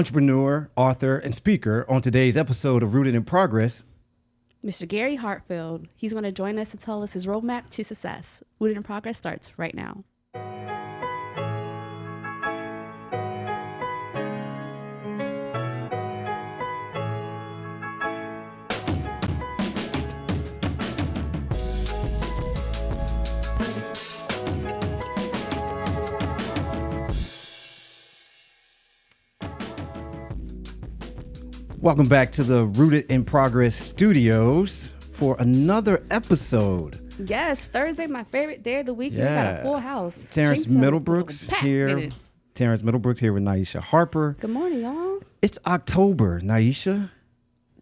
entrepreneur, author, and speaker on today's episode of Rooted in Progress, Mr. Gary Hartfield. He's going to join us to tell us his roadmap to success. Rooted in Progress starts right now. Welcome back to the Rooted in Progress studios for another episode. Yes, Thursday, my favorite day of the week. We got a full house. Terrence Middlebrooks here. Terrence Middlebrooks here with Naisha Harper. Good morning, y'all. It's October, Naisha.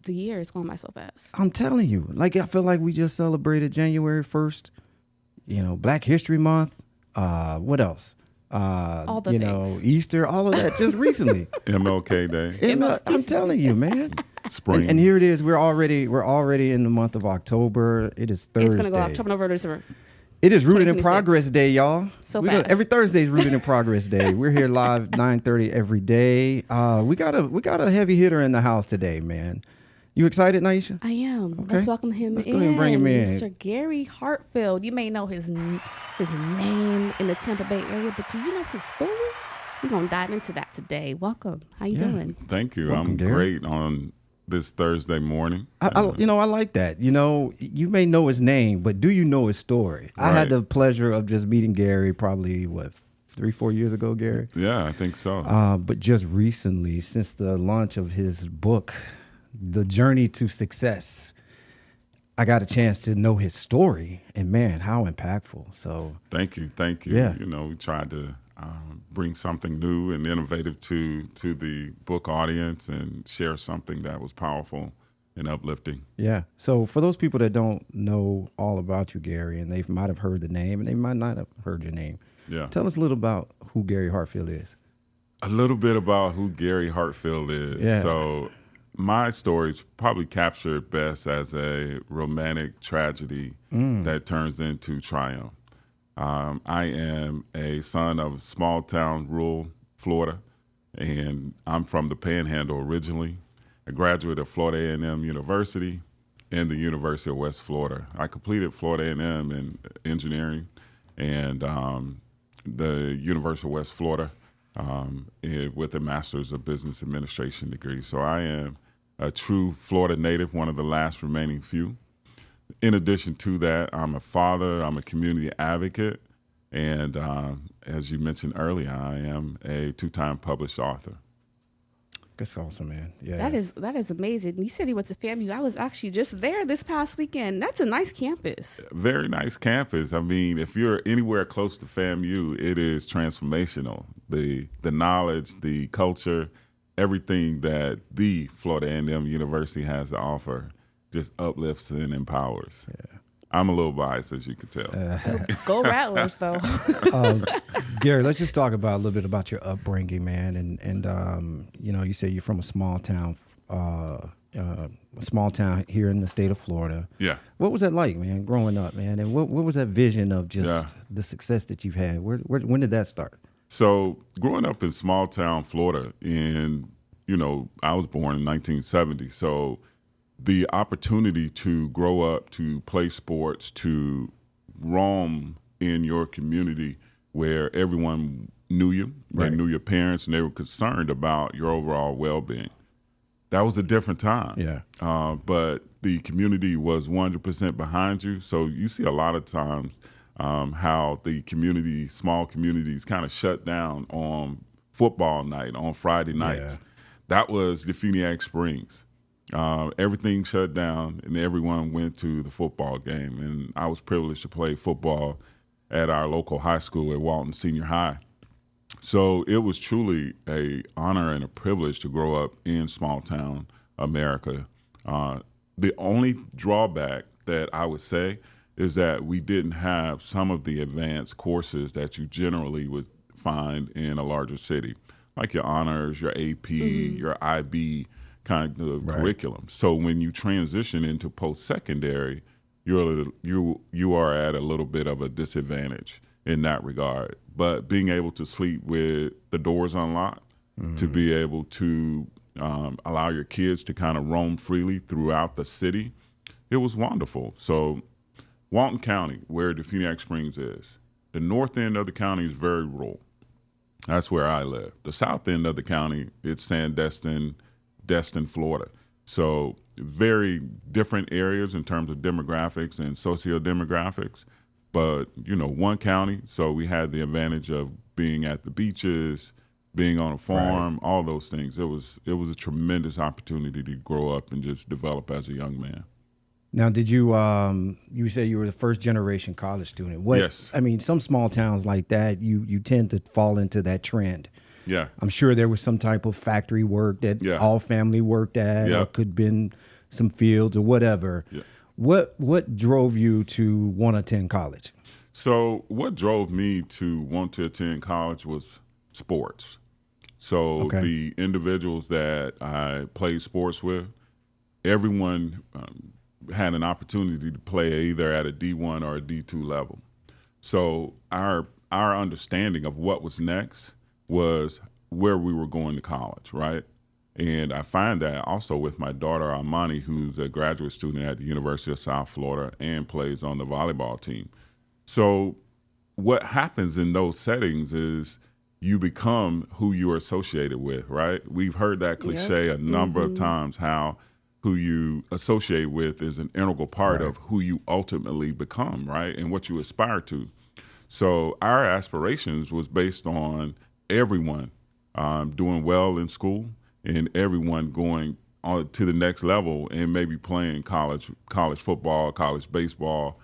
The year is going by so fast. I'm telling you, like I feel like we just celebrated January 1st, Black History Month. What else? All the things. Easter, all of that just recently. MLK Day. I'm telling you, man. Spring. And here it is. We're already in the month of October. It is Thursday. It's going to go October, November, December. It is Rooted in Progress Day, y'all. So fast. Every Thursday is Rooted in Progress Day. We're here live 9:30 every day. We got a heavy hitter in the house today, man. You excited, Naisha? I am. Okay. Let's welcome him Let's go ahead and bring him in. Mr. Gary Hartfield. You may know his name in the Tampa Bay area, but do you know his story? We're going to dive into that today. Welcome. How you doing? Thank you. Welcome, I'm Gary. great on this Thursday morning. I like that. You may know his name, but do you know his story? Right. I had the pleasure of just meeting Gary probably, 3-4 years ago, Gary? Yeah, I think so. But just recently, since the launch of his book, The Journey to Success, I got a chance to know his story, and man, how impactful. So Thank you. Yeah. We tried to bring something new and innovative to the book audience and share something that was powerful and uplifting. yeah. So for those people that don't know all about you, Gary, and they might have heard the name and they might not have heard your name, Yeah. tell us a little about who Gary Hartfield is. A little bit about who Gary Hartfield is. Yeah. So my story is probably captured best as a romantic tragedy that turns into triumph. I am a son of small town, rural Florida, and I'm from the Panhandle originally. A graduate of Florida A&M University and the University of West Florida. I completed Florida A&M in engineering and the University of West Florida with a Master's of Business Administration degree. So I am a true Florida native, one of the last remaining few. In addition to that, I'm a father, I'm a community advocate, and as you mentioned earlier, I am a 2-time published author. That's awesome, man. Yeah. That is amazing. You said he went to FAMU. I was actually just there this past weekend. That's a nice campus. Very nice campus. I mean, if you're anywhere close to FAMU, it is transformational. The knowledge, the culture, everything that the Florida A&M University has to offer just uplifts and empowers. Yeah. I'm a little biased, as you can tell. Go Rattlers, though. Gary, let's just talk about a little bit about your upbringing, man. And you say you're from a small town here in the state of Florida. Yeah. What was that like, man, growing up, man? And what was that vision of just the success that you've had? When did that start? So growing up in small town Florida, I was born in 1970. So the opportunity to grow up, to play sports, to roam in your community where everyone knew you, Right. they knew your parents, and they were concerned about your overall well-being. That was a different time. Yeah. But the community was 100% behind you. So you see a lot of times how the community, small communities kind of shut down on football night, on Friday nights. Yeah. That was Definiak Springs. Everything shut down and everyone went to the football game. And I was privileged to play football at our local high school at Walton Senior High. So it was truly an honor and a privilege to grow up in small town America. The only drawback that I would say is that we didn't have some of the advanced courses that you generally would find in a larger city, like your honors, your AP, your IB kind of curriculum. So when you transition into post-secondary, you are at a little bit of a disadvantage in that regard. But being able to sleep with the doors unlocked to be able to allow your kids to kind of roam freely throughout the city. It was wonderful. So Walton County, where Defuniak Springs is, the north end of the county is very rural. That's where I live. The south end of the county, it's Sandestin, Destin, Florida. So very different areas in terms of demographics and socio-demographics. But, one county, so we had the advantage of being at the beaches, being on a farm, all those things. It was a tremendous opportunity to grow up and just develop as a young man. Now, did you, you say you were the first generation college student. Yes. I mean, some small towns like that, you tend to fall into that trend. Yeah. I'm sure there was some type of factory work that all family worked at, or could have been some fields or whatever. Yeah. What drove you to want to attend college? So what drove me to want to attend college was sports. So the individuals that I played sports with, everyone had an opportunity to play either at a D1 or a D2 level. So our understanding of what was next was where we were going to college, right? And I find that also with my daughter, Armani, who's a graduate student at the University of South Florida and plays on the volleyball team. So what happens in those settings is you become who you are associated with, right? We've heard that cliche a number of times, how who you associate with is an integral part of who you ultimately become, right? And what you aspire to. So our aspirations was based on everyone doing well in school and everyone going on to the next level and maybe playing college football, college baseball,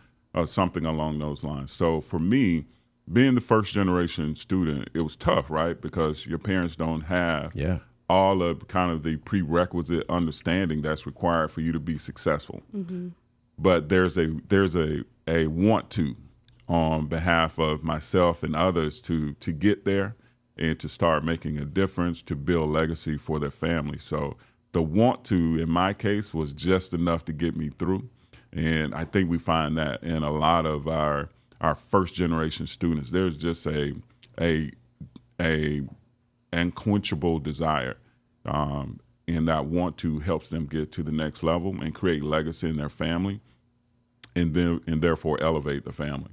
something along those lines. So for me, being the first generation student, it was tough, right? Because your parents don't have all of kind of the prerequisite understanding that's required for you to be successful. But there's a want to on behalf of myself and others to get there and to start making a difference, to build legacy for their family. So the want to, in my case, was just enough to get me through. And I think we find that in a lot of our first generation students. There's just a unquenchable desire, and that want to helps them get to the next level and create legacy in their family, and therefore elevate the family.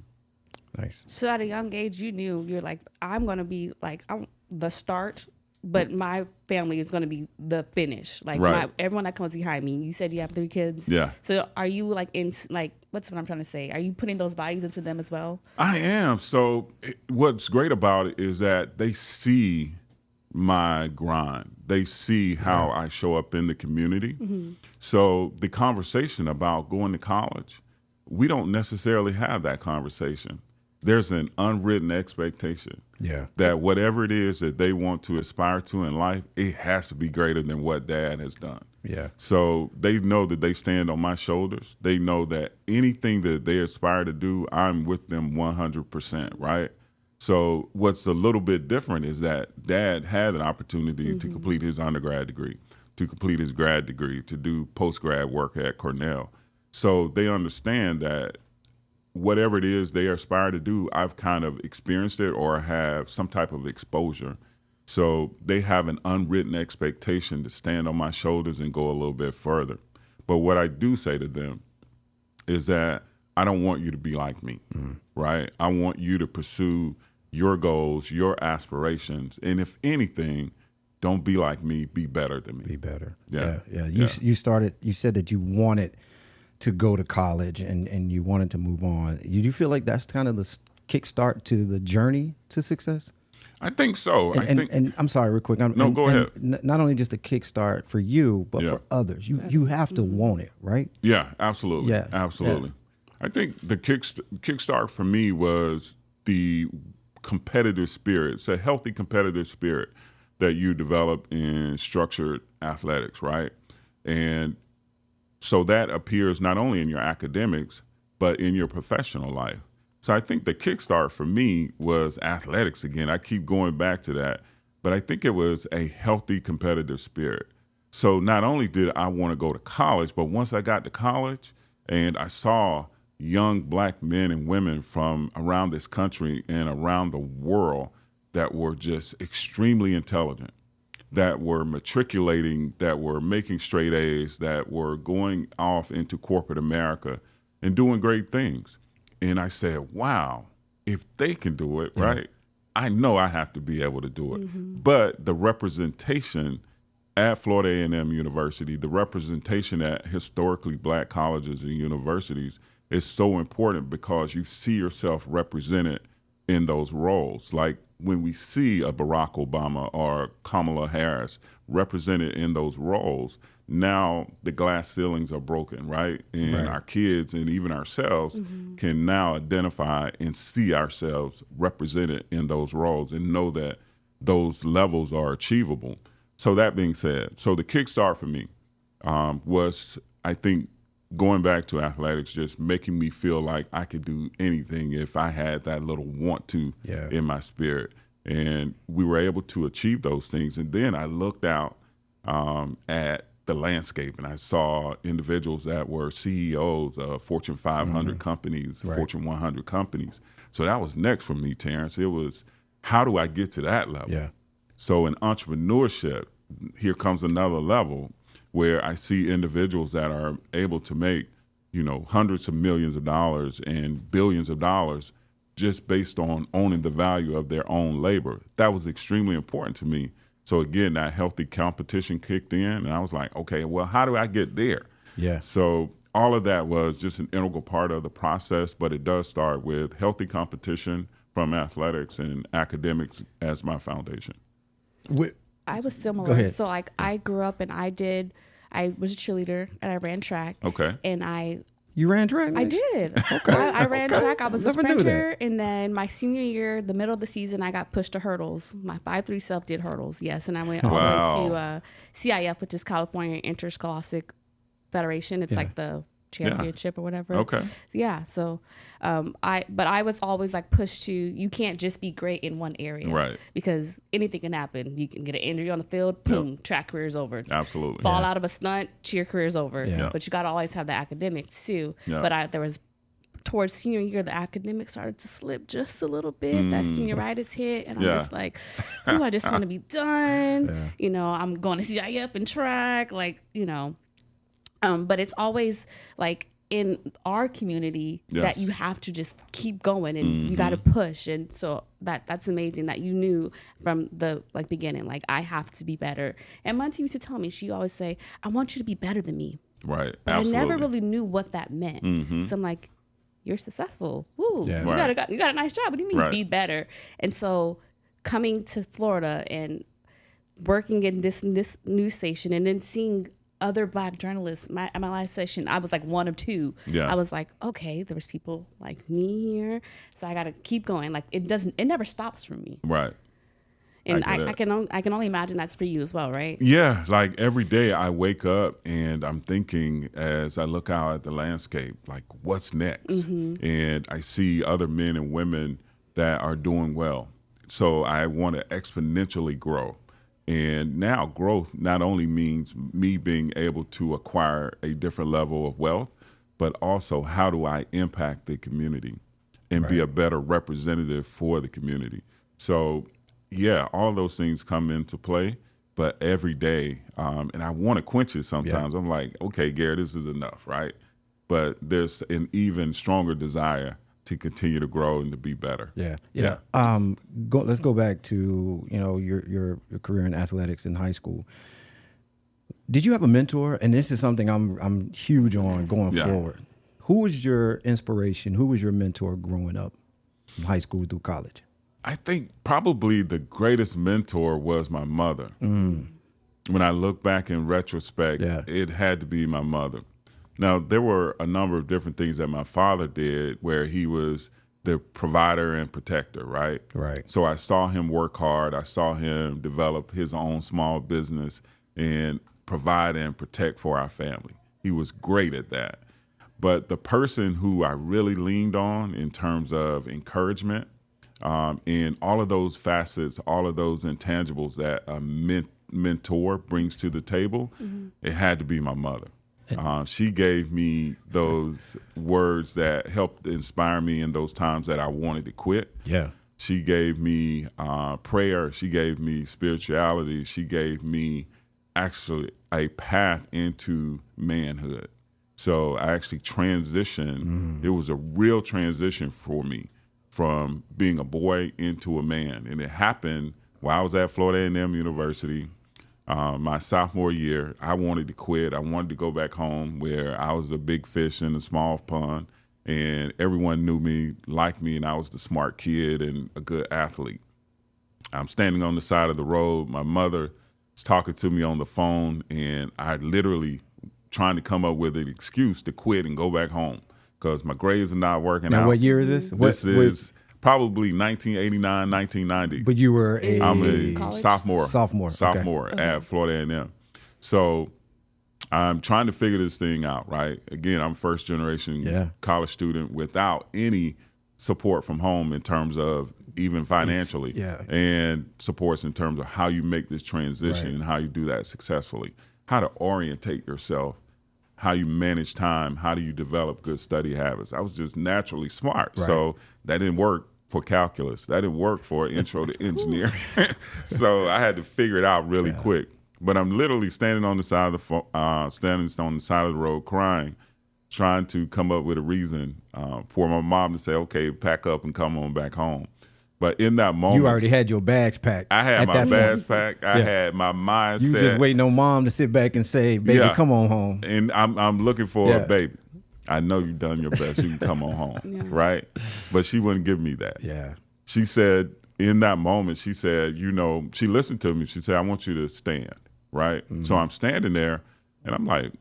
Nice. So at a young age, you knew you're like, I'm going to be like the start, but my family is going to be the finish. Like everyone that comes behind me. You said you have 3 kids. Yeah. So are you like what's what I'm trying to say? Are you putting those values into them as well? I am. So what's great about it is that they see my grind. They see how I show up in the community. So the conversation about going to college, we don't necessarily have that conversation. There's an unwritten expectation that whatever it is that they want to aspire to in life, it has to be greater than what dad has done. Yeah. So they know that they stand on my shoulders. They know that anything that they aspire to do, I'm with them 100%, right? So what's a little bit different is that dad had an opportunity to complete his undergrad degree, to complete his grad degree, to do post-grad work at Cornell. So they understand that whatever it is they aspire to do, I've kind of experienced it or have some type of exposure. So they have an unwritten expectation to stand on my shoulders and go a little bit further. But what I do say to them is that I don't want you to be like me, right? I want you to pursue your goals, your aspirations. And if anything, don't be like me, be better than me. Be better. Yeah. You said that you wanted to go to college and you wanted to move on. Do you feel like that's kind of the kickstart to the journey to success? I think so. And I'm sorry, real quick. Go ahead. Not only just a kickstart for you, but for others. You have to want it, right? Yeah, absolutely. Yeah, absolutely. Yeah. I think the kickstart for me was the competitive spirit. It's a healthy competitive spirit that you develop in structured athletics, right? And so that appears not only in your academics, but in your professional life. So I think the kickstart for me was athletics again. I keep going back to that, but I think it was a healthy competitive spirit. So not only did I want to go to college, but once I got to college and I saw young black men and women from around this country and around the world that were just extremely intelligent, that were matriculating, that were making straight A's, that were going off into corporate America and doing great things. And I said, wow, if they can do it, right, I know I have to be able to do it. But the representation at Florida A&M University, the representation at historically black colleges and universities is so important because you see yourself represented in those roles. Like when we see a Barack Obama or Kamala Harris represented in those roles, now the glass ceilings are broken, right? And our kids and even ourselves can now identify and see ourselves represented in those roles and know that those levels are achievable. So that being said, so the kickstart for me was, I think, going back to athletics, just making me feel like I could do anything if I had that little want to in my spirit. And we were able to achieve those things. And then I looked out at the landscape and I saw individuals that were CEOs of Fortune 500 companies, Fortune 100 companies. So that was next for me, Terrence. It was, how do I get to that level? Yeah. So in entrepreneurship, here comes another level where I see individuals that are able to make, hundreds of millions of dollars and billions of dollars just based on owning the value of their own labor. That was extremely important to me. So again, that healthy competition kicked in and I was like, okay, well, how do I get there? Yeah. So all of that was just an integral part of the process, but it does start with healthy competition from athletics and academics as my foundation. I was similar. Go ahead. So like I grew up and I was a cheerleader and I ran track. Okay. And You ran track? I did. Okay. I ran track. I was Never a knew sprinter. And then my senior year, the middle of the season, I got pushed to hurdles. My 5'3" self did hurdles. Yes. And I went all the way to CIF, which is California Interscholastic Federation. It's like the championship or whatever. Okay. Yeah. So, I was always like pushed to, you can't just be great in one area. Right. Because anything can happen. You can get an injury on the field, boom, track career's over. Absolutely. Fall out of a stunt, cheer career's over. Yeah. But you got to always have the academics too. Yeah. But there was, towards senior year, the academics started to slip just a little bit. That senioritis hit. And I was like, I just want to be done. I'm going to CIF and track, but it's always like in our community that you have to just keep going and you got to push. And so that's amazing that you knew from the beginning, I have to be better. And Monty used to tell me, she always say, I want you to be better than me. Right. But Absolutely. I never really knew what that meant. So I'm like, you're successful. Woo. Yeah. You got a nice job. What do you mean be better? And so coming to Florida and working in this news station and then seeing other Black journalists, my last session, I was like one of two. Yeah. I was like, okay, there was people like me here, so I got to keep going. It never stops for me. Right. And I can only imagine that's for you as well, right? Yeah, like every day I wake up and I'm thinking as I look out at the landscape, like what's next? And I see other men and women that are doing well. So I want to exponentially grow. And now growth not only means me being able to acquire a different level of wealth, but also how do I impact the community and be a better representative for the community. So yeah, all those things come into play, but every day, and I want to quench it sometimes. I'm like, okay, Gary, this is enough, right? But there's an even stronger desire to continue to grow and to be better. Yeah. Let's go back to your career in athletics in high school. Did you have a mentor? And this is something I'm huge on going forward. Who was your inspiration? Who was your mentor growing up from high school through college? I think probably the greatest mentor was my mother. When I look back in retrospect, it had to be my mother. Now, there were a number of different things that my father did where he was the provider and protector, right? Right. So I saw him work hard. I saw him develop his own small business and provide and protect for our family. He was great at that. But the person who I really leaned on in terms of encouragement and all of those facets, all of those intangibles that a mentor brings to the table, it had to be my mother. She gave me those words that helped inspire me in those times that I wanted to quit. Yeah. She gave me prayer. She gave me spirituality. She gave me actually a path into manhood. So I actually transitioned. It was a real transition for me from being a boy into a man. And it happened while I was at Florida A&M University. My sophomore year, I wanted to quit. I wanted to go back home where I was a big fish in a small pond, and everyone knew me, liked me, and I was the smart kid and a good athlete. I'm standing on the side of the road. My mother was talking to me on the phone, and I literally trying to come up with an excuse to quit and go back home because my grades are not working out. Now, what year is this? This is probably 1989, 1990. But you were I'm a college? sophomore Okay. at Florida A&M. So I'm trying to figure this thing out, right? Again, I'm first generation college student without any support from home in terms of even financially and supports in terms of how you make this transition and how you do that successfully, how to orientate yourself, how you manage time, how do you develop good study habits. I was just naturally smart. So that didn't work for calculus. That didn't work for intro to engineering. So I had to figure it out really quick. But I'm literally standing on the side of the road crying, trying to come up with a reason for my mom to say, okay, pack up and come on back home. But in that moment, you already had your bags packed. I had my bags packed. I had my mindset. You just waiting on mom to sit back and say, baby, come on home. And I'm looking for a baby. I know you've done your best. You can come on home, right? But she wouldn't give me that. Yeah. She said, in that moment, she said, she listened to me. She said, I want you to stand, right? So I'm standing there, and I'm like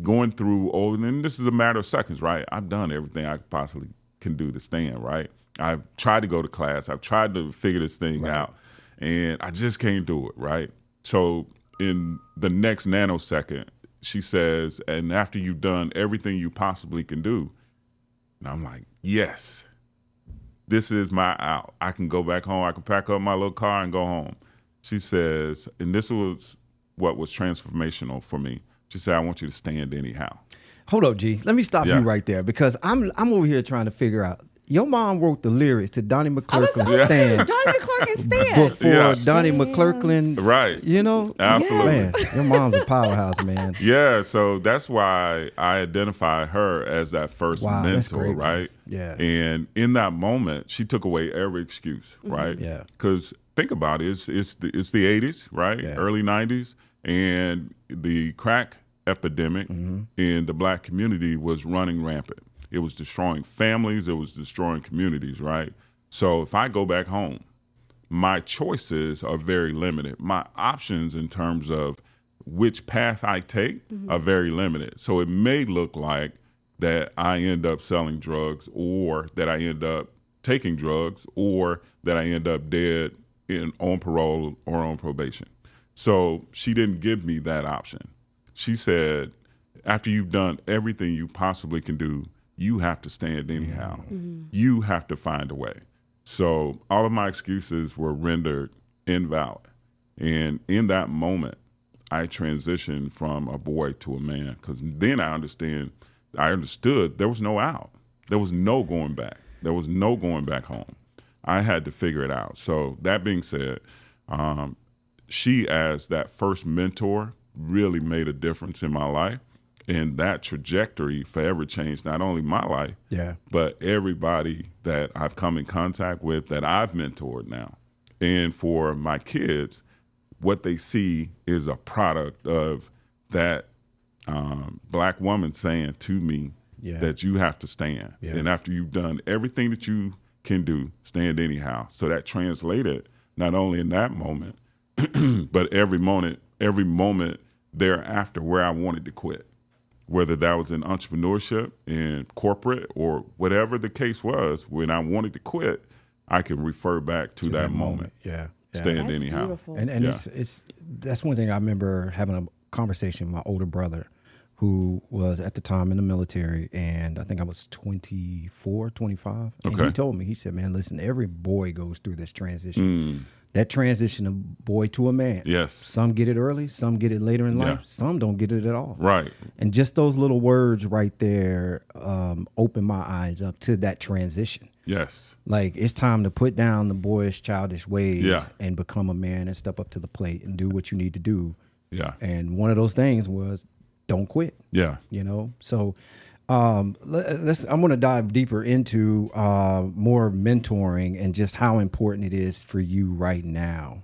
going through, and this is a matter of seconds, right? I've done everything I possibly can do to stand, right? I've tried to go to class. I've tried to figure this thing out, and I just can't do it, right? So in the next nanosecond, she says, and after you've done everything you possibly can do, and I'm like, yes, this is my out. I can go back home. I can pack up my little car and go home. She says, and this was what was transformational for me. She said, I want you to stand anyhow. Hold up, G. Let me stop you right there because I'm over here trying to figure out. Your mom wrote the lyrics to Donnie McClurkin's Stand. Donnie McClurkin Stand. Before Donnie McClurkin. Right. You know? Absolutely. Man, your mom's a powerhouse, man. Yeah, so that's why I identify her as that first mentor, right? Yeah. And in that moment, she took away every excuse, right? Yeah. Because think about it, it's the 80s, right? Yeah. Early 90s, and the crack epidemic in the black community was running rampant. It was destroying families. It was destroying communities, right? So if I go back home, my choices are very limited. My options in terms of which path I take are very limited. So it may look like that I end up selling drugs, or that I end up taking drugs, or that I end up dead on parole or on probation. So she didn't give me that option. She said, after you've done everything you possibly can do, you have to stand anyhow. You have to find a way. So all of my excuses were rendered invalid. And in that moment, I transitioned from a boy to a man, because then I understood there was no out. There was no going back. There was no going back home. I had to figure it out. So that being said, she, as that first mentor, really made a difference in my life. And that trajectory forever changed not only my life, but everybody that I've come in contact with, that I've mentored now. And for my kids, what they see is a product of that black woman saying to me that you have to stand. And after you've done everything that you can do, stand anyhow. So that translated not only in that moment, but every moment thereafter where I wanted to quit. Whether that was in entrepreneurship, in corporate, or whatever the case was, when I wanted to quit, I can refer back to that moment. Stand That's anyhow. Beautiful. And that's one thing I remember having a conversation with my older brother, who was at the time in the military, and I think I was 24, 25. And he told me, he said, man, listen, every boy goes through this transition. That transition of boy to a man. Yes. Some get it early, some get it later in life, some don't get it at all. Right. And just those little words right there opened my eyes up to that transition. Yes. Like, it's time to put down the boyish, childish ways, Yeah. and become a man and step up to the plate and do what you need to do. Yeah. And one of those things was, don't quit. Yeah. So I'm going to dive deeper into more mentoring and just how important it is for you right now.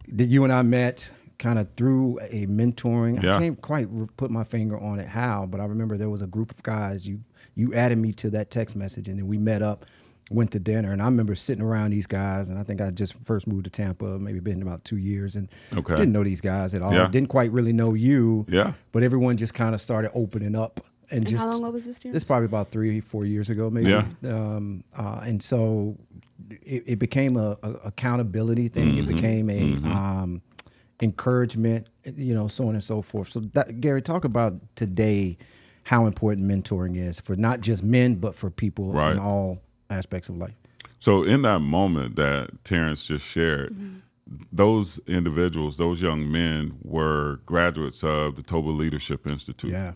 You and I met kind of through a mentoring. Yeah. I can't quite put my finger on it how, but I remember there was a group of guys. You added me to that text message, and then we met up, went to dinner, and I remember sitting around these guys, and I think I just first moved to Tampa, maybe been about 2 years, and didn't know these guys at all. Yeah. Didn't quite really know you. Yeah. But everyone just kind of started opening up. And just, how long ago was this, Terrence? This probably about 3-4 years ago, maybe. Yeah. And so it became a accountability thing. It became a encouragement, so on and so forth. So Gary, talk about today how important mentoring is for not just men, but for people in all aspects of life. So in that moment that Terrence just shared, those individuals, those young men were graduates of the Toba Leadership Institute. Yeah.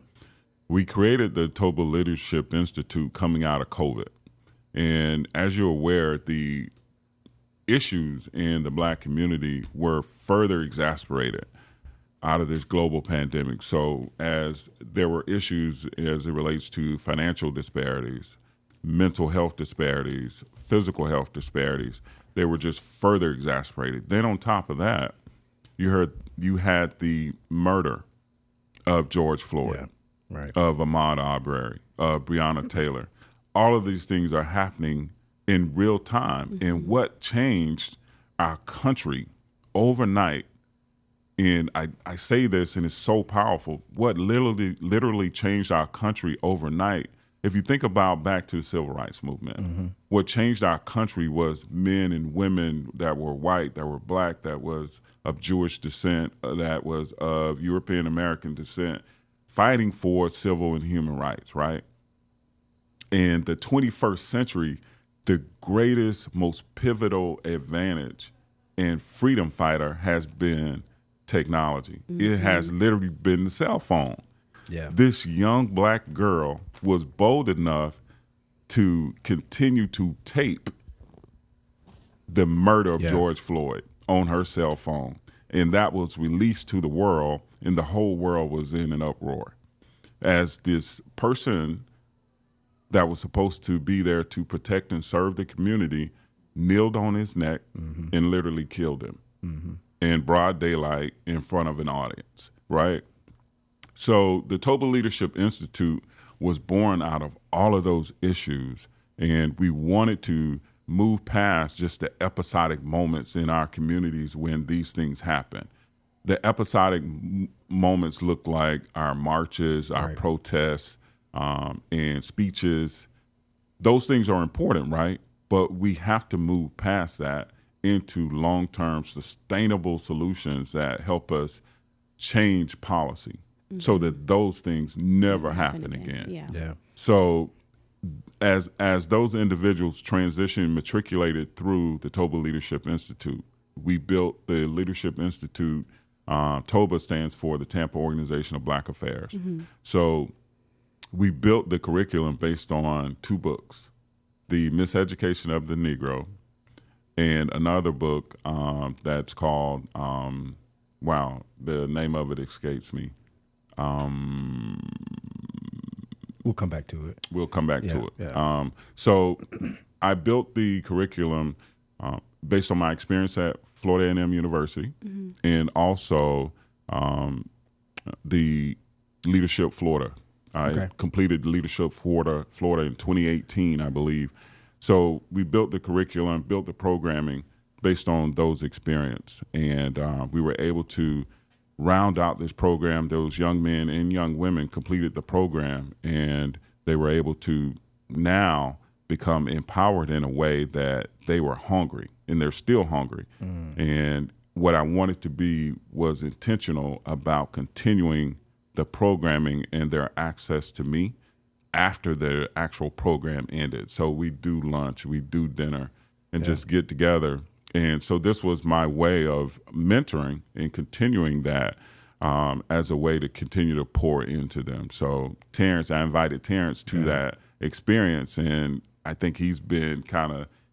We created the Toba Leadership Institute coming out of COVID. And as you're aware, the issues in the Black community were further exacerbated out of this global pandemic. So as there were issues as it relates to financial disparities, mental health disparities, physical health disparities, they were just further exacerbated. Then on top of that, you had the murder of George Floyd, of Ahmaud Arbery, of Breonna Taylor. All of these things are happening in real time. And what changed our country overnight, and I say this and it's so powerful, what literally changed our country overnight, if you think about back to the Civil Rights Movement, what changed our country was men and women that were white, that were Black, that was of Jewish descent, that was of European American descent, fighting for civil and human rights, right? In the 21st century, the greatest, most pivotal advantage and freedom fighter has been technology. It has literally been the cell phone. Yeah. This young Black girl was bold enough to continue to tape the murder of George Floyd on her cell phone. And that was released to the world, and the whole world was in an uproar. As this person that was supposed to be there to protect and serve the community kneeled on his neck and literally killed him in broad daylight in front of an audience, right? So the Toba Leadership Institute was born out of all of those issues, and we wanted to move past just the episodic moments in our communities when these things happen. The episodic moments look like our marches, our protests, and speeches. Those things are important, right? But we have to move past that into long-term sustainable solutions that help us change policy so that those things never happen again. Yeah. So as those individuals transitioned, matriculated through the Toba Leadership Institute, we built the Leadership Institute. TOBA stands for the Tampa Organization of Black Affairs. So we built the curriculum based on 2 books, The Miseducation of the Negro, and another book that's called, the name of it escapes me. We'll come back to it. We'll come back to it. Yeah. So I built the curriculum based on my experience at Florida A&M University, and also the Leadership Florida. I completed Leadership Florida in 2018, I believe. So we built the curriculum, built the programming based on those experiences, and we were able to round out this program. Those young men and young women completed the program, and they were able to now become empowered in a way that they were hungry, and they're still hungry. And what I wanted to be was intentional about continuing the programming and their access to me after the actual program ended. So we do lunch, we do dinner, and just get together. And so this was my way of mentoring and continuing that as a way to continue to pour into them. So Terrence, I invited Terrence to that experience, and I think he's been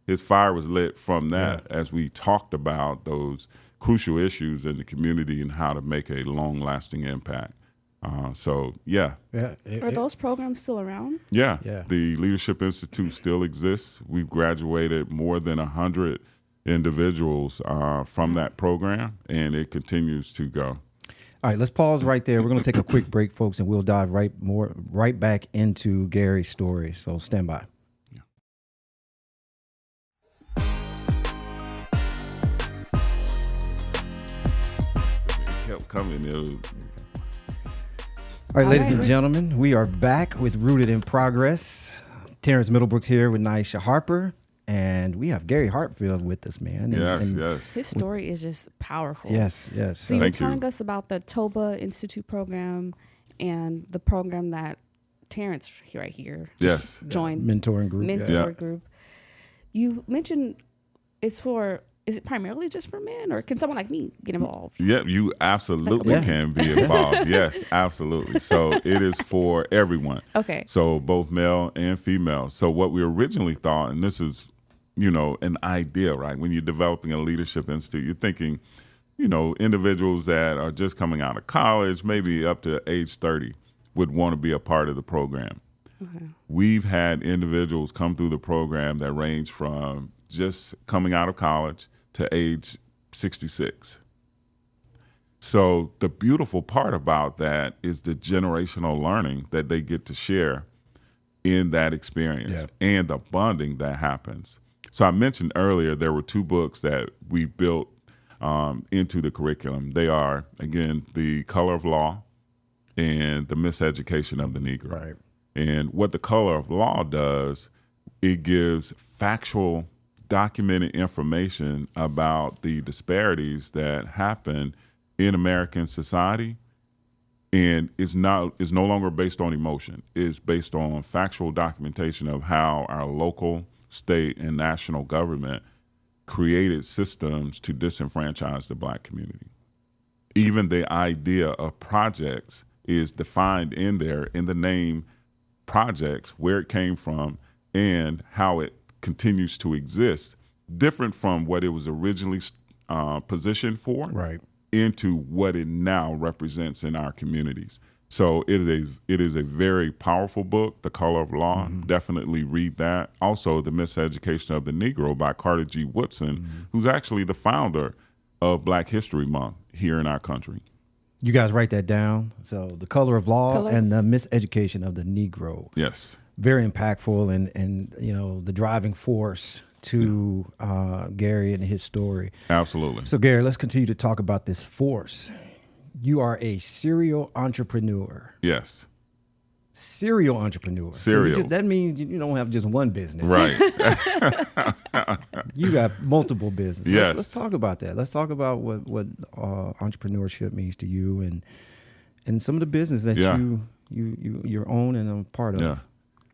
his fire was lit from that as we talked about those crucial issues in the community and how to make a long-lasting impact. Are those programs still around? Yeah. The Leadership Institute still exists. We've graduated more than 100 individuals from that program, and it continues to go. All right, let's pause right there. We're going to take a quick break, folks, and we'll dive right back into Gary's story. So stand by. Kept coming. All right, ladies and gentlemen, we are back with Rooted in Progress. Terrence Middlebrooks here with Nyesha Harper, and we have Gary Hartfield with us, man. Yes. His story is just powerful. Yes. So you were telling us about the TOBA Institute program and the program that Terrence right here joined. Mentoring group. You mentioned is it primarily just for men, or can someone like me get involved? Yeah, you absolutely can be involved. Yes, absolutely. So it is for everyone. Okay. So both male and female. So what we originally thought, and this is, an idea, right? When you're developing a leadership institute, you're thinking, individuals that are just coming out of college, maybe up to age 30, would want to be a part of the program. Okay. We've had individuals come through the program that range from just coming out of college to age 66. So the beautiful part about that is the generational learning that they get to share in that experience and the bonding that happens. So I mentioned earlier there were 2 books that we built into the curriculum. They are, again, The Color of Law and The Miseducation of the Negro. Right. And what The Color of Law does, it gives factual documented information about the disparities that happen in American society, and it's no longer based on emotion. It's based on factual documentation of how our local, state, and national government created systems to disenfranchise the Black community. Even the idea of projects is defined in there in the name projects, where it came from, and how it continues to exist, different from what it was originally positioned for, into what it now represents in our communities. So it is a very powerful book, The Color of Law. Mm-hmm. Definitely read that. Also, The Miseducation of the Negro by Carter G. Woodson, who's actually the founder of Black History Month here in our country. You guys write that down. So The Color of Law and The Miseducation of the Negro. Yes. Very impactful and the driving force to Gary and his story. Absolutely. So Gary, let's continue to talk about this force. You are a serial entrepreneur. Yes. Serial entrepreneur. Serial. So that means you don't have just one business. Right. You got multiple businesses. Yes. Let's talk about that. Let's talk about what entrepreneurship means to you and some of the business that you own and are part of. Yeah.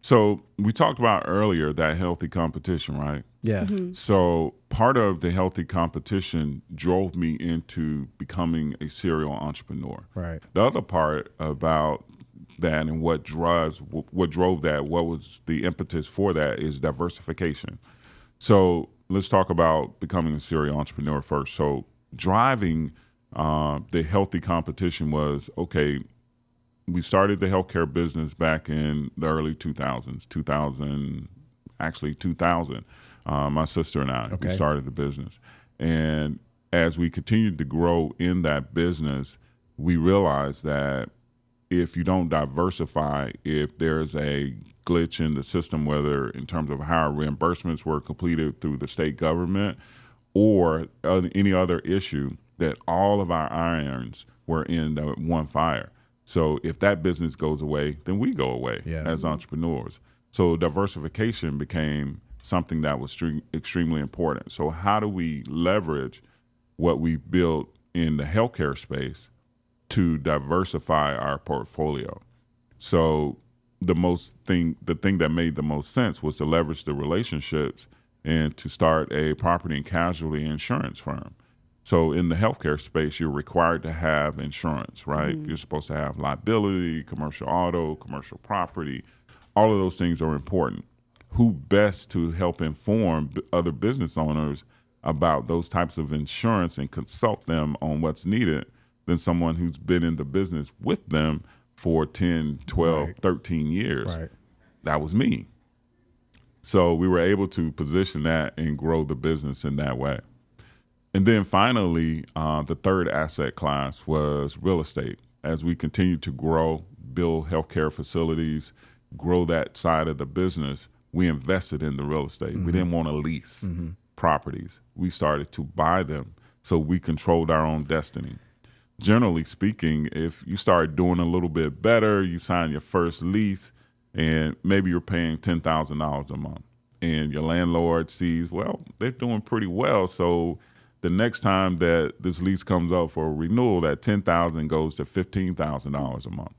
So we talked about earlier that healthy competition, right? Yeah. Mm-hmm. So part of the healthy competition drove me into becoming a serial entrepreneur. Right. The other part about that and what drove that, what was the impetus for that, is diversification. So let's talk about becoming a serial entrepreneur first. So driving the healthy competition was, okay, we started the healthcare business back in the early 2000s, 2000. My sister and I, we started the business. And as we continued to grow in that business, we realized that if you don't diversify, if there's a glitch in the system, whether in terms of how our reimbursements were completed through the state government or any other issue, that all of our irons were in the one fire. So if that business goes away, then we go away as entrepreneurs. So diversification became something that was extremely important. So how do we leverage what we built in the healthcare space to diversify our portfolio? So the thing that made the most sense was to leverage the relationships and to start a property and casualty insurance firm. So in the healthcare space, you're required to have insurance, right? Mm-hmm. You're supposed to have liability, commercial auto, commercial property. All of those things are important. who best to help inform other business owners about those types of insurance and consult them on what's needed than someone who's been in the business with them for 10, 12, right. 13 years. Right. That was me. So we were able to position that and grow the business in that way. And then finally, the third asset class was real estate. As we continued to grow, build healthcare facilities, grow that side of the business, we invested in the real estate. Mm-hmm. We didn't want to lease properties. We started to buy them, so we controlled our own destiny. Generally speaking, if you start doing a little bit better, you sign your first lease, and maybe you're paying $10,000 a month, and your landlord sees, well, they're doing pretty well, so the next time that this lease comes up for renewal, that $10,000 goes to $15,000 a month.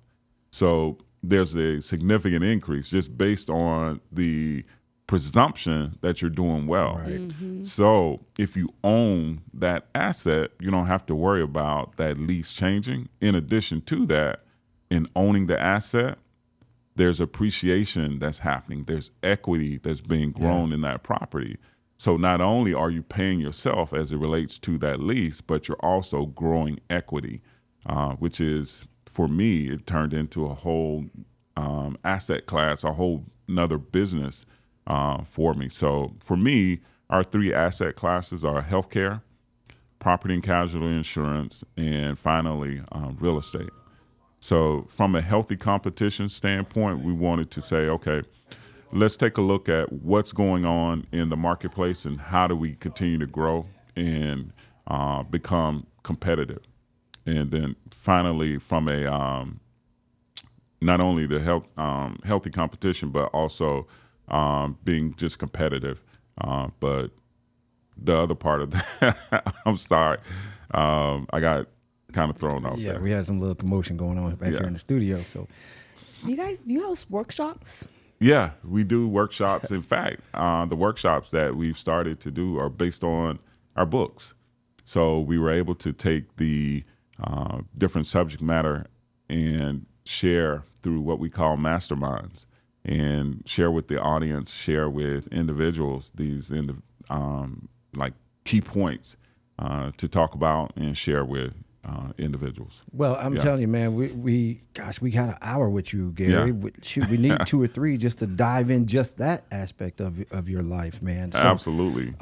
So there's a significant increase just based on the presumption that you're doing well. Right. Mm-hmm. So if you own that asset, you don't have to worry about that lease changing. In addition to that, in owning the asset, there's appreciation that's happening. There's equity that's being grown in that property. So not only are you paying yourself as it relates to that lease, but you're also growing equity, which is, for me, it turned into a whole asset class, a whole another business for me. So for me, our three asset classes are healthcare, property and casualty insurance, and finally, real estate. So from a healthy competition standpoint, we wanted to say, okay, let's take a look at what's going on in the marketplace and how do we continue to grow and become competitive. And then finally, from a not only the healthy competition, but also being just competitive. But the other part of that, I'm sorry, I got kind of thrown off there. Yeah, we had some little commotion going on back here in the studio. So, do you host workshops? Yeah, we do workshops. In fact, the workshops that we've started to do are based on our books. So we were able to take the different subject matter and share through what we call masterminds and share with the audience, share with individuals these like key points to talk about and share with individuals. Well, I'm telling you, man, we got an hour with you, Gary. Yeah. Shoot, we need 2 or 3 just to dive in just that aspect of your life, man. So, absolutely.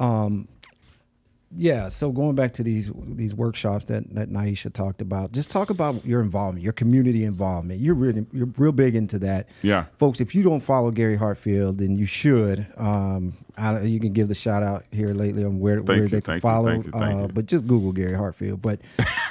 Yeah. So going back to these workshops that Naisha talked about, just talk about your involvement, your community involvement. You're real big into that. Yeah. Folks, if you don't follow Gary Hartfield, then you should. You can give the shout out here lately on where they can follow. Thank you. But just Google Gary Hartfield. But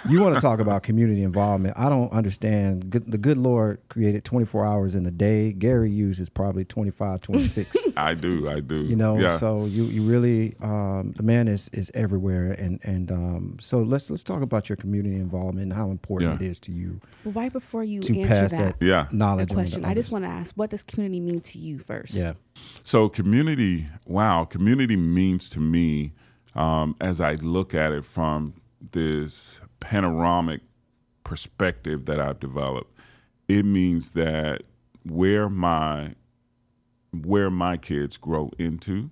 you want to talk about community involvement. I don't understand. The good Lord created 24 hours in a day. Gary uses probably 25, 26. I do. You know, so you really, the man is everywhere. And so let's talk about your community involvement and how important it is to you. Well, right before you to answer pass that knowledge question, on I just want to ask, what does community mean to you first? Yeah. So community means to me, as I look at it from this panoramic perspective that I've developed, it means that where my kids grow into,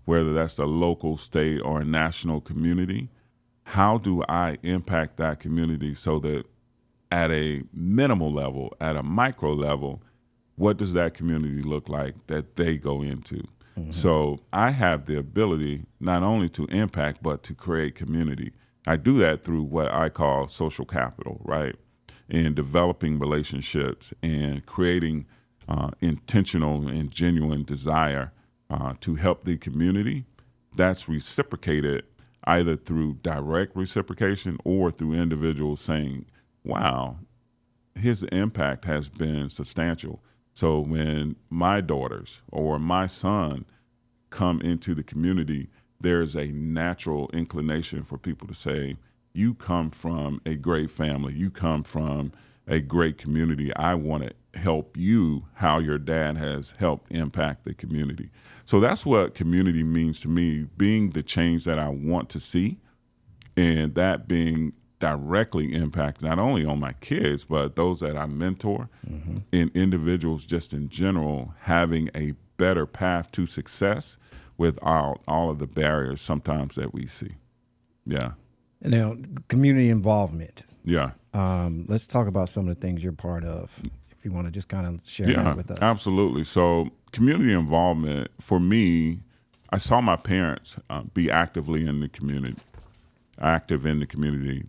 whether that's the local, state, or a national community, how do I impact that community so that at a minimal level, at a micro level, what does that community look like that they go into? So I have the ability not only to impact, but to create community. I do that through what I call social capital, right? In developing relationships and creating intentional and genuine desire to help the community. That's reciprocated either through direct reciprocation or through individuals saying, wow, his impact has been substantial. So when my daughters or my son come into the community, there's a natural inclination for people to say, you come from a great family, you come from a great community. I want to help you how your dad has helped impact the community. So that's what community means to me, being the change that I want to see, and that being directly impact not only on my kids, but those that I mentor and individuals just in general, having a better path to success without all of the barriers sometimes that we see. Yeah. Now, community involvement. Yeah. Let's talk about some of the things you're part of, if you want to just kind of share that with us. Absolutely. So community involvement, for me, I saw my parents be active in the community.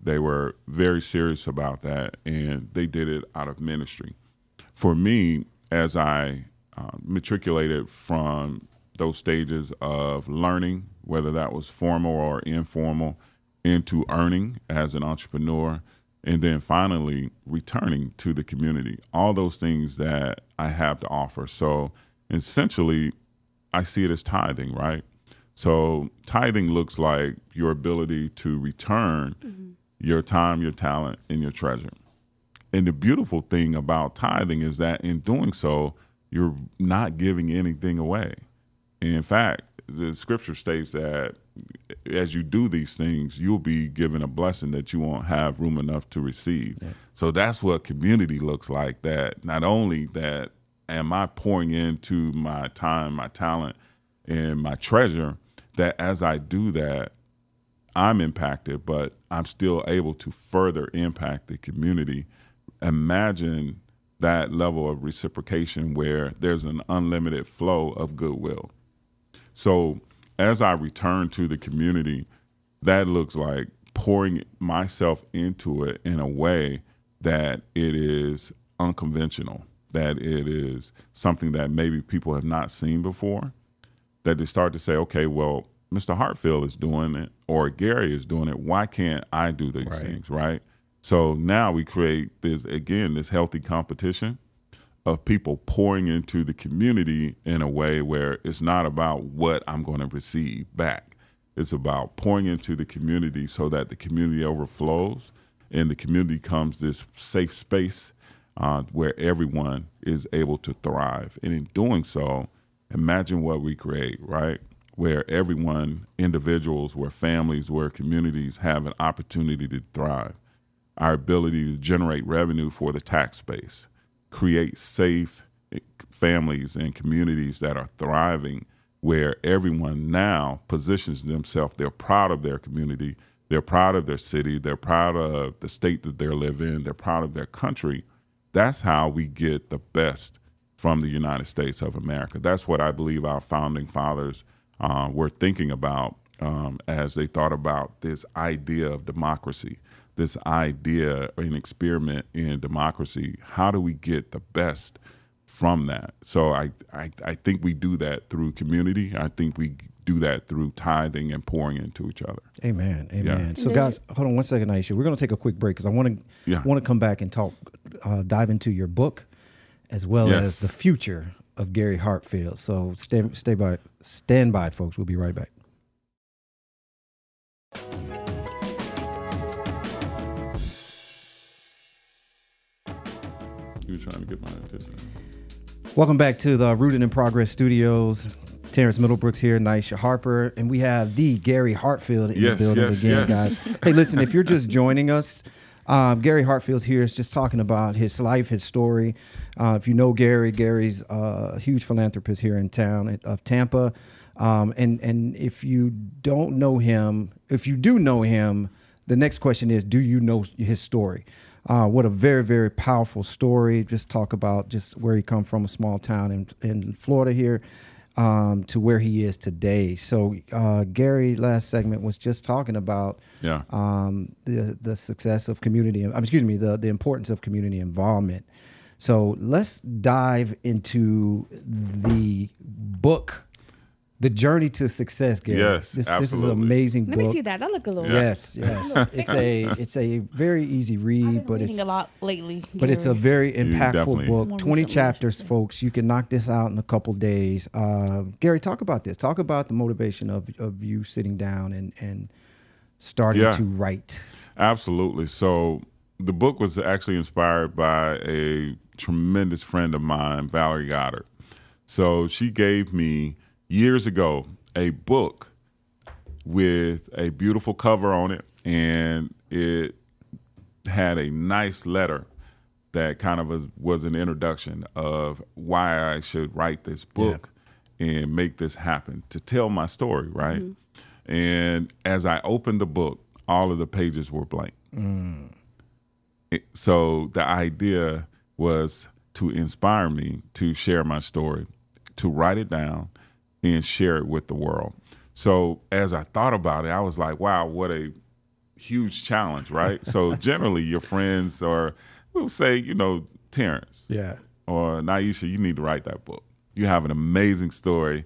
They were very serious about that, and they did it out of ministry. For me, as I matriculated from those stages of learning, whether that was formal or informal, into earning as an entrepreneur, and then finally returning to the community, all those things that I have to offer. So essentially, I see it as tithing, right? So tithing looks like your ability to return your time, your talent, and your treasure. And the beautiful thing about tithing is that in doing so, you're not giving anything away. And in fact, the scripture states that as you do these things, you'll be given a blessing that you won't have room enough to receive. Yeah. So that's what community looks like, that not only that am I pouring into my time, my talent, and my treasure, that as I do that, I'm impacted, but I'm still able to further impact the community. Imagine that level of reciprocation where there's an unlimited flow of goodwill. So as I return to the community, that looks like pouring myself into it in a way that it is unconventional, that it is something that maybe people have not seen before, that they start to say, okay, well, Mr. Hartfield is doing it or Gary is doing it. Why can't I do these things, right? So now we create this healthy competition of people pouring into the community in a way where it's not about what I'm going to receive back. It's about pouring into the community so that the community overflows and the community becomes this safe space where everyone is able to thrive. And in doing so, imagine what we create, right? Where everyone, individuals, where families, where communities have an opportunity to thrive. Our ability to generate revenue for the tax base, create safe families and communities that are thriving, where everyone now positions themselves. They're proud of their community. They're proud of their city. They're proud of the state that they live in. They're proud of their country. That's how we get the best from the United States of America. That's what I believe our founding fathers were thinking about as they thought about this idea of democracy, this idea, an experiment in democracy. How do we get the best from that? So I think we do that through community. I think we do that through tithing and pouring into each other. Amen. Amen. Yeah. So guys, hold on one second, Aisha. We're going to take a quick break because I want to come back and talk, dive into your book as well as the future of Gary Hartfield. So stand by, folks. We'll be right back. You were trying to get my attention. Welcome back to the Rooted in Progress Studios. Terrence Middlebrooks here, Naisha Harper, and we have the Gary Hartfield in the building again, guys. Hey, listen, if you're just joining us, Gary Hartfield's here is just talking about his life, his story. If you know Gary's a huge philanthropist here in town of Tampa. And if you don't know him, if you do know him, the next question is, do you know his story? What a very, very powerful story. Just talk about just where he come from, a small town in Florida here, to where he is today. So Gary, last segment was just talking about the success of community, the importance of community involvement. So let's dive into the book, The Journey to Success, Gary. Yes, this is an amazing book. Let me see that. That look a little. Yes. It's a very easy read, but it's a lot lately. But it's a very impactful book. 20 chapters, folks. You can knock this out in a couple days. Gary, talk about this. Talk about the motivation of you sitting down and starting to write. Absolutely. So the book was actually inspired by a tremendous friend of mine, Valerie Goddard. So she gave me years ago a book with a beautiful cover on it, and it had a nice letter that kind of was an introduction of why I should write this book. and make this happen, to tell my story, right? And as I opened the book, all of the pages were blank. So the idea was to inspire me to share my story, to write it down and share it with the world. So as I thought about it, I was like, wow, what a huge challenge, right? So generally your friends will say, Terrence or Naisha, you need to write that book. You have an amazing story.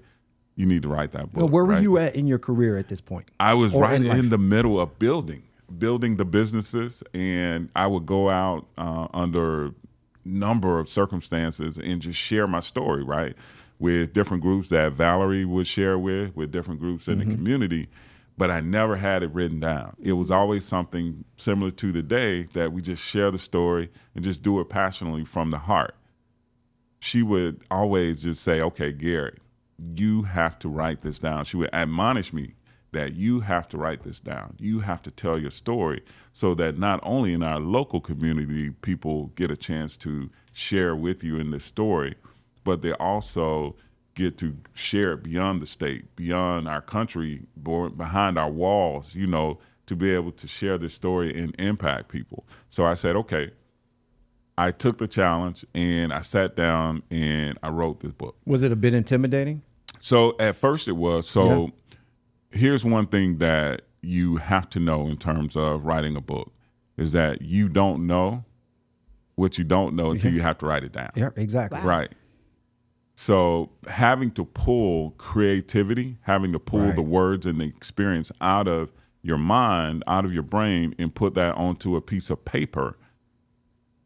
You need to write that book. Well, where were you at in your career at this point? I was right in the middle of building the businesses, and I would go out under number of circumstances and just share my story, right, with different groups that Valerie would share with different groups in the community, but I never had it written down. It was always something similar to today that we just share the story and just do it passionately from the heart. She would always just say, okay, Gary, you have to write this down. She would admonish me that you have to write this down. You have to tell your story so that not only in our local community, people get a chance to share with you in this story, but they also get to share it beyond the state, beyond our country, behind our walls, to be able to share this story and impact people. So I said, okay, I took the challenge and I sat down and I wrote this book. Was it a bit intimidating? So at first it was. So here's one thing that you have to know in terms of writing a book is that you don't know what you don't know until you have to write it down. Yeah, exactly. Wow. Right. So having to pull creativity, having to pull the words and the experience out of your mind, out of your brain, and put that onto a piece of paper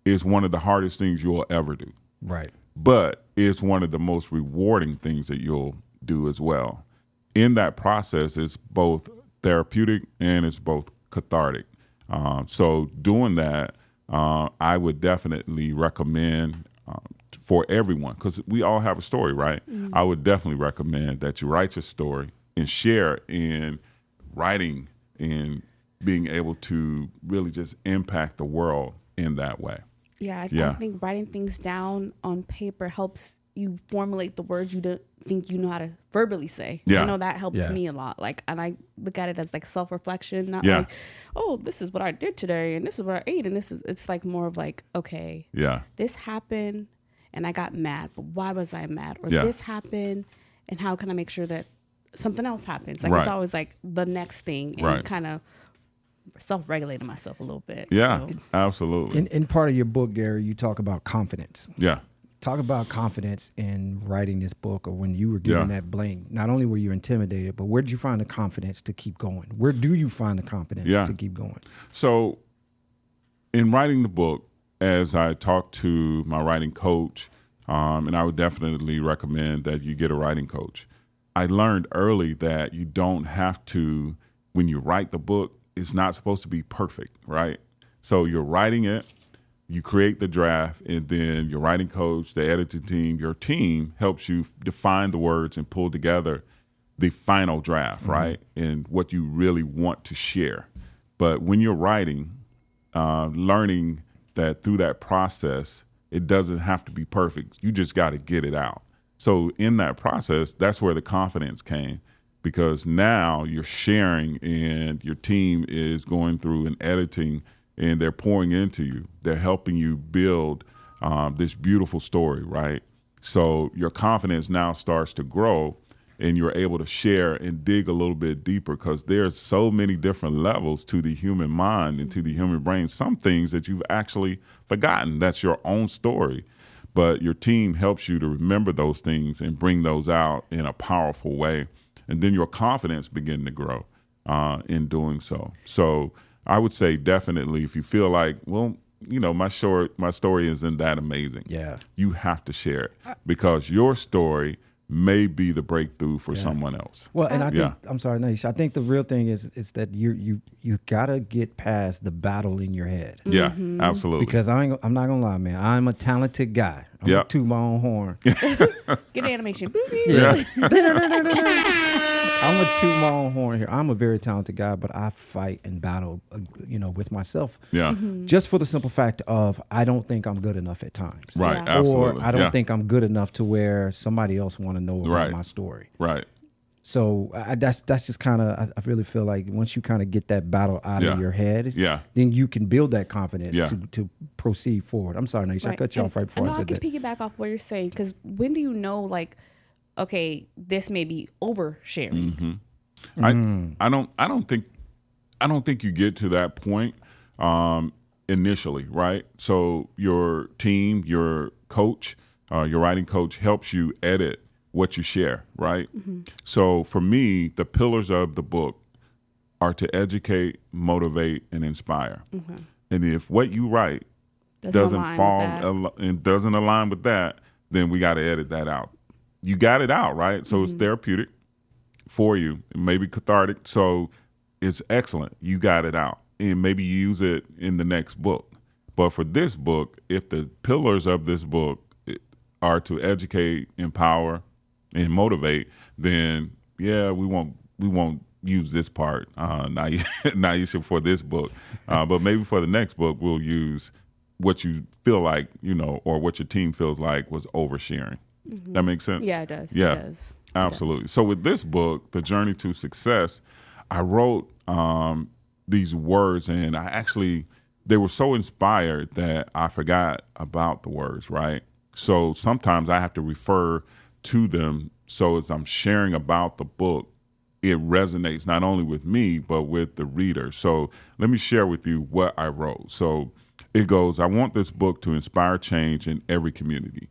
is one of the hardest things you'll ever do. Right. But it's one of the most rewarding things that you'll do as well. In that process, it's both therapeutic and it's both cathartic. So doing that, I would definitely recommend for everyone, because we all have a story, right? I would definitely recommend that you write your story and share in writing and being able to really just impact the world in that way. Yeah, I think writing things down on paper helps you formulate the words you don't think you know how to verbally say. Yeah. I know that helps me a lot. And I look at it as self-reflection, not like, oh, this is what I did today and this is what I ate. And it's more of okay, this happened and I got mad, but why was I mad? Or this happened and how can I make sure that something else happens? It's always the next thing, and kind of self-regulating myself a little bit. Yeah, absolutely. In part of your book, Gary, you talk about confidence. Yeah. Talk about confidence in writing this book, or when you were getting that blank. Not only were you intimidated, but where did you find the confidence to keep going? Where do you find the confidence to keep going? So in writing the book, as I talked to my writing coach, and I would definitely recommend that you get a writing coach, I learned early that you don't have to, when you write the book, it's not supposed to be perfect, right? So you're writing it, you create the draft, and then your writing coach, the editing team, your team helps you define the words and pull together the final draft, right? And what you really want to share. But when you're writing, learning that through that process, it doesn't have to be perfect. You just got to get it out. So in that process, that's where the confidence came, because now you're sharing and your team is going through and editing and they're pouring into you. They're helping you build this beautiful story, right? So your confidence now starts to grow and you're able to share and dig a little bit deeper, because there's so many different levels to the human mind and to the human brain. Some things that you've actually forgotten, that's your own story. But your team helps you to remember those things and bring those out in a powerful way. And then your confidence begin to grow in doing so. So I would say definitely, if you feel like, well, my story isn't that amazing. Yeah. You have to share it, because your story may be the breakthrough for someone else. Well, and I think, I'm sorry, Naisha, I think the real thing is that you gotta get past the battle in your head. Yeah, absolutely. Because I'm not gonna lie, man, I'm a talented guy. I'm gonna toot my own horn. Get animation. Yeah. I'm gonna toot my own horn here. I'm a very talented guy, but I fight and battle, with myself. Yeah. Just for the simple fact of I don't think I'm good enough at times. Right. Yeah. Absolutely. Or I don't think I'm good enough to where somebody else want to know about my story. Right. So that's just kind of, I really feel like once you kind of get that battle out of your head, then you can build that confidence to proceed forward. I'm sorry, Nisha, I cut you off right before I said that. I can piggyback off what you're saying, because when do you know, like, okay, this may be oversharing? I don't think you get to that point initially, right? So your team, your coach, your writing coach helps you edit what you share, right? So for me, the pillars of the book are to educate, motivate, and inspire. And if what you write doesn't align with that, then we got to edit that out. You got it out, right? So it's therapeutic for you, maybe cathartic. So it's excellent. You got it out, and maybe you use it in the next book. But for this book, if the pillars of this book are to educate, empower, and motivate, then we won't use this part, Naisha, for this book. But maybe for the next book, we'll use what you feel like, or what your team feels like was oversharing. That makes sense? Yeah, it does. Yeah, it does. Absolutely. So with this book, The Journey to Success, I wrote these words, and they were so inspired that I forgot about the words, right? So sometimes I have to refer to them. So as I'm sharing about the book, it resonates not only with me, but with the reader. So let me share with you what I wrote. So it goes, I want this book to inspire change in every community,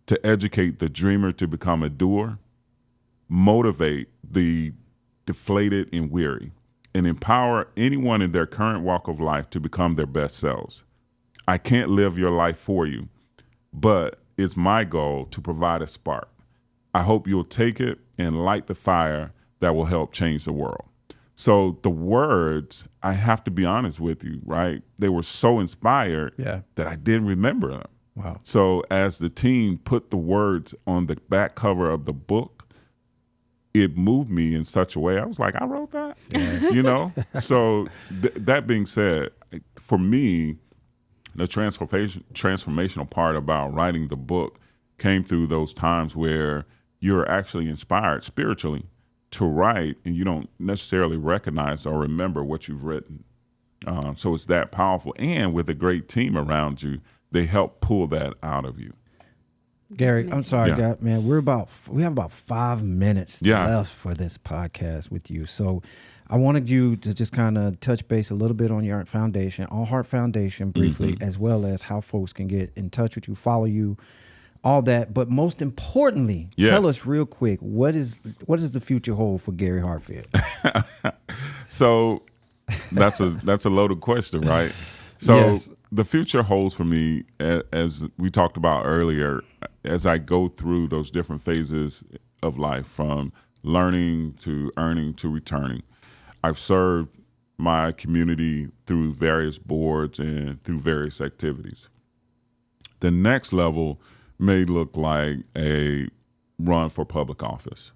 to educate the dreamer to become a doer, motivate the deflated and weary, and empower anyone in their current walk of life to become their best selves. I can't live your life for you, but it's my goal to provide a spark. I hope you'll take it and light the fire that will help change the world. So the words, I have to be honest with you, right? They were so inspired that I didn't remember them. Wow. So as the team put the words on the back cover of the book, it moved me in such a way. I was like, I wrote that, So that being said, for me, the transformational part about writing the book came through those times where you're actually inspired spiritually to write, and you don't necessarily recognize or remember what you've written. So it's that powerful. And with a great team around you, they help pull that out of you. Gary, I'm sorry, man. We have about 5 minutes left for this podcast with you. So I wanted you to just kind of touch base a little bit on your foundation, All Heart Foundation, briefly, as well as how folks can get in touch with you, follow you, all that. But most importantly, tell us real quick, what does the future hold for Gary Hartfield? So that's a loaded question, right? So the future holds for me, as we talked about earlier, as I go through those different phases of life, from learning to earning to returning. I've served my community through various boards and through various activities. The next level may look like a run for public office.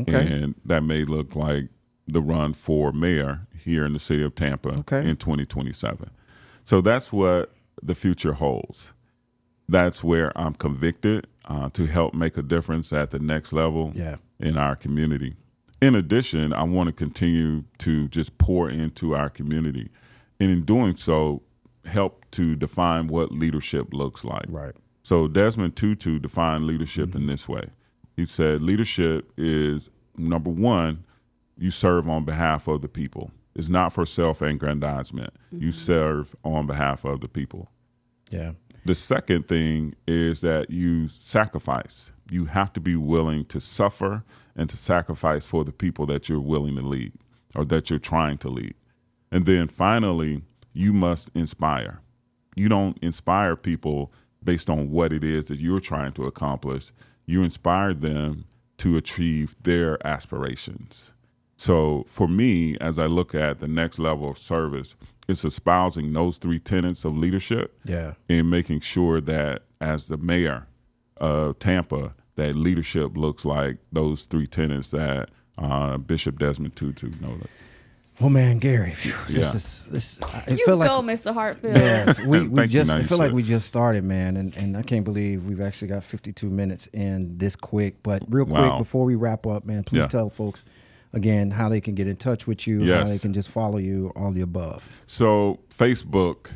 And that may look like the run for mayor here in the city of Tampa in 2027. So that's what the future holds. That's where I'm convicted to help make a difference at the next level in our community. In addition, I want to continue to just pour into our community, and in doing so, help to define what leadership looks like. Right. So Desmond Tutu defined leadership in this way. He said, leadership is, number one, you serve on behalf of the people. It's not for self-aggrandizement. You serve on behalf of the people. Yeah. The second thing is that you sacrifice. You have to be willing to suffer and to sacrifice for the people that you're willing to lead or that you're trying to lead. And then finally, you must inspire. You don't inspire people based on what it is that you're trying to accomplish. You inspire them to achieve their aspirations. So for me, as I look at the next level of service, it's espousing those three tenets of leadership and making sure that as the mayor of Tampa, that leadership looks like those three tenets, that Bishop Desmond Tutu. Well, man, Gary, You go, like, Mr. Hartfield. Yes, we Thank just you, I feel like we just started, man, and I can't believe we've actually got 52 minutes in this quick. But real quick, before we wrap up, man, please tell folks again how they can get in touch with you, how they can just follow you, all the above. So Facebook,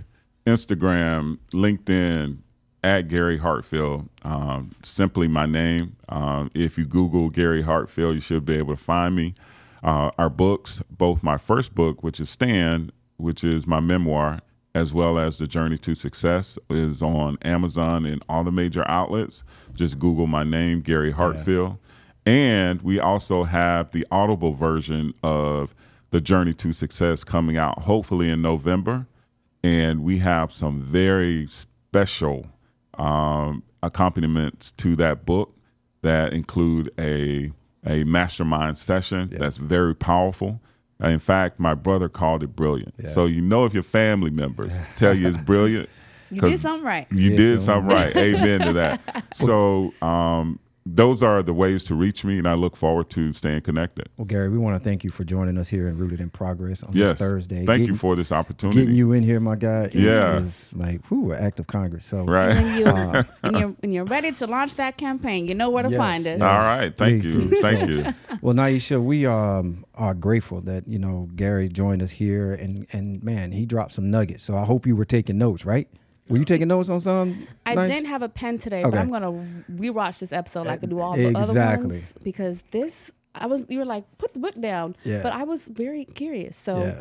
Instagram, LinkedIn, at Gary Hartfield, simply my name. If you Google Gary Hartfield, you should be able to find me. Our books, both my first book, which is Stand, which is my memoir, as well as The Journey to Success, is on Amazon and all the major outlets. Just Google my name, Gary Hartfield. Yeah. And we also have the Audible version of The Journey to Success coming out hopefully in November. And we have some very special accompaniments to that book that include a mastermind session that's very powerful. In fact, my brother called it brilliant. Yeah. So if your family members tell you it's brilliant, you did something right. You did something right. Amen to that. So those are the ways to reach me, and I look forward to staying connected. Well, Gary, we want to thank you for joining us here in Rooted in Progress on this Thursday. Thank you for this opportunity. Getting you in here, my guy, is like an act of Congress. So when you're ready to launch that campaign, you know where to find us. All right. Thank you. Thank you. Well, Naisha, we are grateful that, Gary joined us here, and man, he dropped some nuggets. So I hope you were taking notes, right? Were you taking notes on some? I didn't have a pen today, but I'm gonna rewatch this episode like I do all the other ones, because you were like, put the book down, but I was very curious. So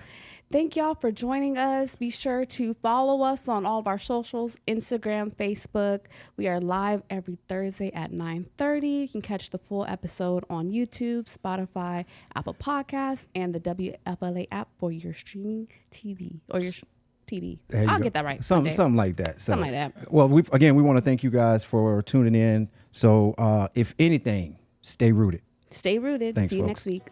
thank y'all for joining us. Be sure to follow us on all of our socials, Instagram, Facebook. We are live every Thursday at 9:30. You can catch the full episode on YouTube, Spotify, Apple Podcasts, and the WFLA app for your streaming TV or your TV. I'll get that right. Something like that. Something like that. Well, we want to thank you guys for tuning in. So if anything, stay rooted. Stay rooted. Thanks, See you folks. next week.